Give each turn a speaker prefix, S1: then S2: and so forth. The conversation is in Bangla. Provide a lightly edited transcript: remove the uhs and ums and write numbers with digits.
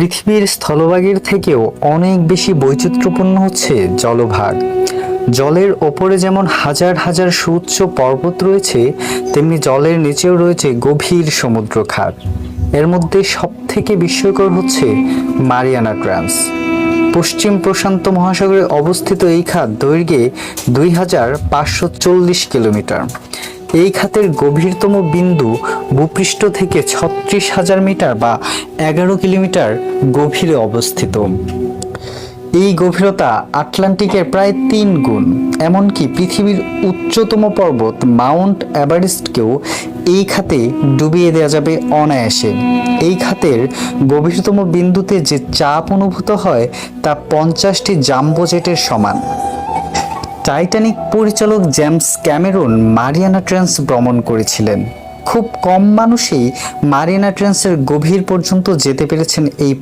S1: পৃথিবীর স্থলভাগের থেকেও অনেক বেশি বৈচিত্র্যপূর্ণ হচ্ছে জলভাগ। জলের ওপরে যেমন হাজার হাজার সুউচ্চ পর্বত রয়েছে, তেমনি জলের নিচেও রয়েছে গভীর সমুদ্র খাত। এর মধ্যে সবথেকে বিস্ময়কর হচ্ছে মারিয়ানা ট্রায়াঞ্চ। পশ্চিম প্রশান্ত মহাসাগরে অবস্থিত এই খাত দৈর্ঘ্যে 2540 কিলোমিটার। এই খাতের গভীরতম বিন্দু ভূপৃষ্ঠ থেকে 36,000 মিটার বা 11 কিলোমিটার গভীরে অবস্থিত। এই গভীরতা আটলান্টিকের প্রায় 3 গুণ। এমনকি পৃথিবীর উচ্চতম পর্বত মাউন্ট এভারেস্টকেও এই খাতে ডুবিয়ে দেওয়া যাবে অনায়াসে। এই খাতের গভীরতম বিন্দুতে যে চাপ অনুভূত হয় তা 50টি জাম্বো জেটের সমান। টাইটানিক পরিচালক জেমস ক্যামেরন মারিয়ানা ট্রেঞ্চ ভ্রমণ করেছিলেন। খুব কম মানুষই মারিয়ানা ট্রেঞ্চের গভীর পর্যন্ত যেতে পেরেছেন। এই